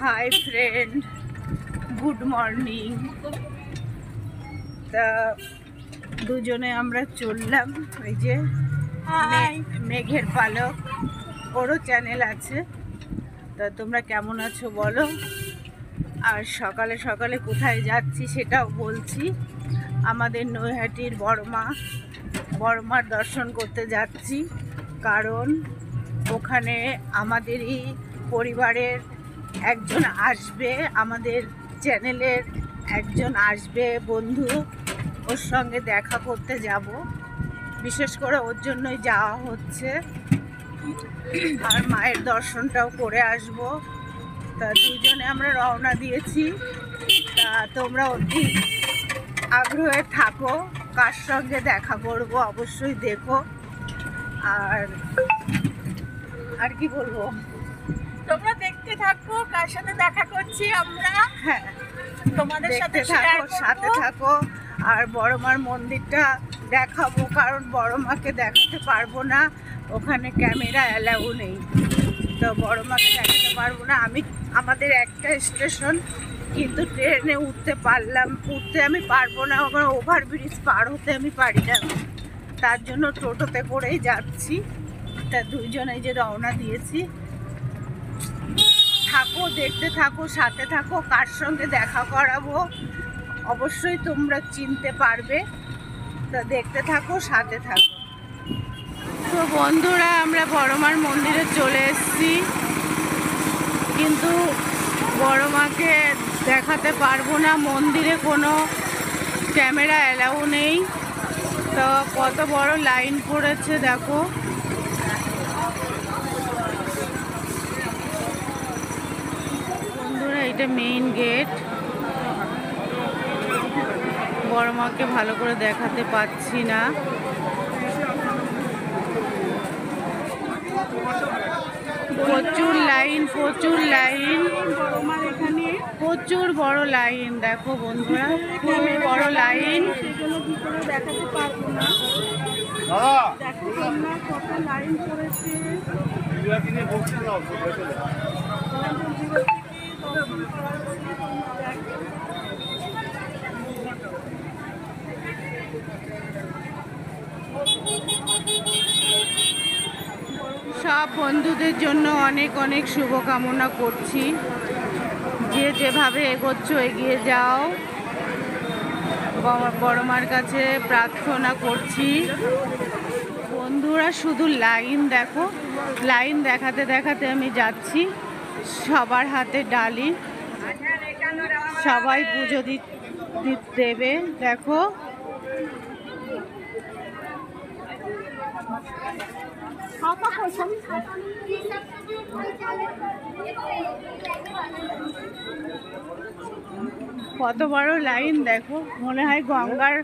Hi friend, good morning. তা দুজনে আমরা চললাম, ওই যে মেঘের পালক, ওরও চ্যানেল আছে। তা তোমরা কেমন আছো বলো। আর সকালে সকালে কোথায় যাচ্ছি সেটাও বলছি। আমাদের নৈহাটির বড়মার দর্শন করতে যাচ্ছি, কারণ ওখানে আমাদেরই পরিবারের একজন আসবে, আমাদের চ্যানেলের একজন আসবে বন্ধু, ওর সঙ্গে দেখা করতে যাব। বিশেষ করে ওর জন্যই যাওয়া হচ্ছে, আর মায়ের দর্শনটাও করে আসব। তা দুজনে আমরা রওনা দিয়েছি। তা তোমরা অতি আগ্রহে থাকো, কার সঙ্গে দেখা করব অবশ্যই দেখো। আর কি বলবো, তোমরা দেখতে থাকো কার সাথে দেখা করছি আমরা। হ্যাঁ তোমাদের সাথে সাথে থাকো। আর বড়মার মন্দিরটা দেখাবো, কারণ বড়মাকে দেখাতে পারবো না, ওখানে ক্যামেরা অ্যালাউ নেই। তো বড়মাকে দেখাতে পারবো না। আমাদের একটা স্টেশন, কিন্তু ট্রেনে উঠতে আমি পারবো না, ওখানে ওভারব্রিজ পার হতে আমি পারি না, তার জন্য টোটোতে করেই যাচ্ছি। তা দুইজনে যে রওনা দিয়েছি, থাকো, দেখতে থাকো, সাথে থাকো। কার সঙ্গে দেখা করাবো অবশ্যই তোমরা চিনতে পারবে। তা দেখতে থাকো, সাথে থাকো। তো বন্ধুরা, আমরা বড়মার মন্দিরে চলে এসেছি, কিন্তু বড়মাকে দেখাতে পারবো না, মন্দিরে কোনো ক্যামেরা অ্যালাউ নেই। তো কত বড় লাইন পড়েছে দেখো। বন্ধুরা, এটা মেইন গেট। বড়মাকে ভালো করে দেখাতে পাচ্ছি না। প্রচুর লাইন, প্রচুর বড় লাইন দেখো বন্ধুরা, খুবই বড় লাইন। দেখাতে পারবো না। দেখো তোমরা কত লাইন পড়েছে। সব বন্ধুদের জন্য অনেক অনেক শুভকামনা করছি। যে যেভাবে এগোচ্ছ এগিয়ে যাও, বড়মার কাছে প্রার্থনা করছি। বন্ধুরা, শুধু লাইন দেখো, লাইন দেখাতে দেখাতে আমি যাচ্ছি। সবার হাতে ডালি, সবাই পুজো দেবে দেখো। কত বড় লাইন দেখো, মনে হয় গঙ্গার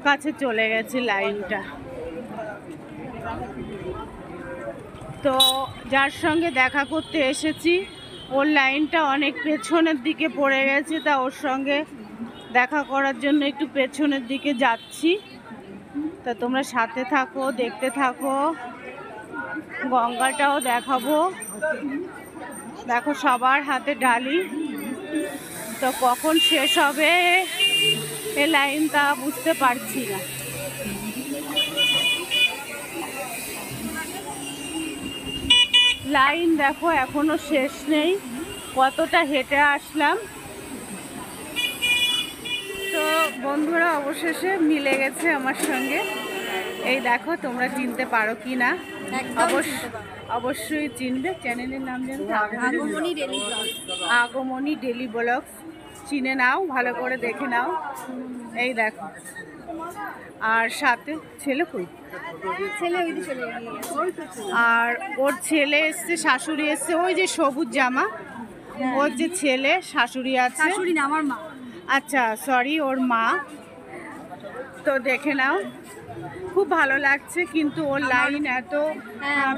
কাছে চলে গেছে লাইনটা। তো যার সঙ্গে দেখা করতে এসেছি, ওর লাইনটা অনেক পেছনের দিকে পড়ে গেছে, তা ওর সঙ্গে দেখা করার জন্য একটু পেছনের দিকে যাচ্ছি। তা তোমরা সাথে থাকো, দেখতে থাকো। গঙ্গাটাও দেখাবো। দেখো সবার হাতে ডালি। তো কখন শেষ হবে এ লাইন তা বুঝতে পারছি না। লাইন দেখো এখনো শেষ নেই, কতটা হেঁটে আসলাম। তো বন্ধুরা, অবশেষে মিলে গেছে আমার সঙ্গে। এই দেখো, তোমরা চিনতে পারো কি না, অবশ্যই চিনবে। চ্যানেলের নাম জানো? আগমনী ডেলি ব্লগস। চিনে নাও, ভালো করে দেখে নাও। এই দেখো, আর সাথে ছেলে কই? আর ওর ছেলে এসছে, শাশুড়ি এসছে, ওই যে সবুজ জামা, ওর যে ছেলে, শাশুড়ি আছে। শাশুড়ি না, আমার মা। আচ্ছা সরি, ওর মা। তো দেখে নাও, খুব ভালো লাগছে, কিন্তু ওর লাইন এত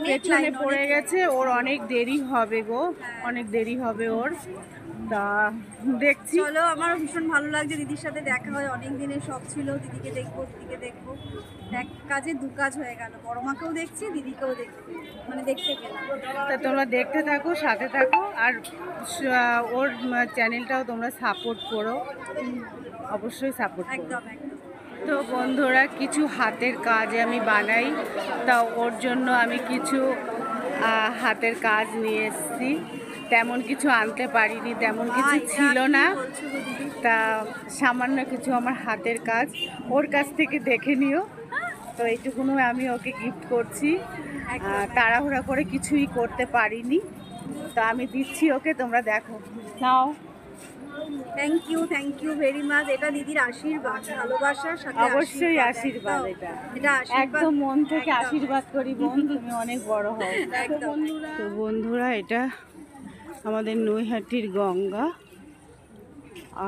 পেছনে পড়ে গেছে, ওর অনেক দেরি হবে গো, অনেক দেরি হবে ওর। তা দেখছি। চলো, আমারও ভীষণ ভালো লাগছে, দিদির সাথে দেখা হয়, অনেক দিনের শখ ছিল দিদিকে দেখবো, দিদিকে দেখবো। এক কাজে দু কাজ হয়ে গেল, বড় মাকেও দেখছি, দিদিকেও দেখছি, মানে দেখতে পেলাম। তা তোমরা দেখতে থাকো, সাথে থাকো, আর ওর চ্যানেলটাও তোমরা সাপোর্ট করো, অবশ্যই সাপোর্ট করো। একদম একদম। তো বন্ধুরা, কিছু হাতের কাজ আমি বানাই, তা ওর জন্য আমি কিছু হাতের কাজ নিয়ে এসেছি। তেমন কিছু আনতে পারিনি, তেমন কিছু ছিল না, তা সামান্য কিছু আমার হাতের কাজ ওর কাছ থেকে দেখে নিও। তো এইটুকুনো আমি ওকে গিফট করছি, তাড়াহুড়া করে কিছুই করতে পারিনি, তা আমি দিচ্ছি ওকে, তোমরা দেখো। নাও। Thank you very much. এটা দিদির আশীর্বাদ, ভালোবাসার সাথে অবশ্যই আশীর্বাদ, এটা একদম মন থেকে আশীর্বাদ করি বোন, তুমি অনেক বড় হও। তো বন্ধুরা, এটা আমাদের নৈহাটির গঙ্গা,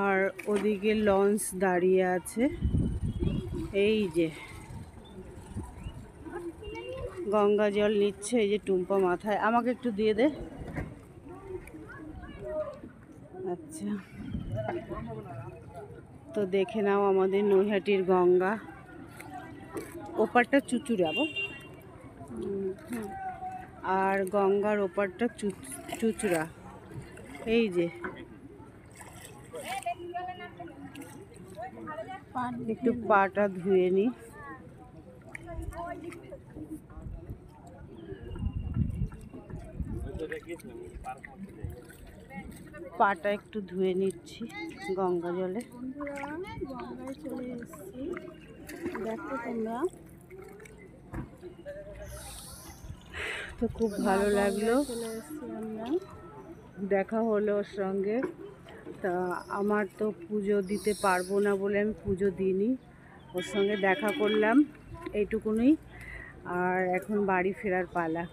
আর ওদিকে লঞ্চ দাঁড়িয়ে আছে। এই যে গঙ্গা জল নিচ্ছে, এই যে টুম্পা মাথায়, আমাকে একটু দিয়ে দে। আচ্ছা, তো দেখে নাও আমাদের নৈহাটির গঙ্গা, ওপারটা চুচুড়াবো, আর গঙ্গার ওপারটা চুচুড়া। এই যে একটু পাটা ধুয়ে নি। পাটা একটু ধুয়ে নিচ্ছি গঙ্গা জলে। গঙ্গায় চলে এসেছি, দেখো তোমরা। তো খুব ভালো লাগলো, চলে এসেছি আমরা, দেখা হলো ওর সঙ্গে। তা আমার তো পুজো দিতে পারবো না বলে আমি পুজো দিইনি, ওর সঙ্গে দেখা করলাম, এইটুকুনই। আর এখন বাড়ি ফেরার পালা।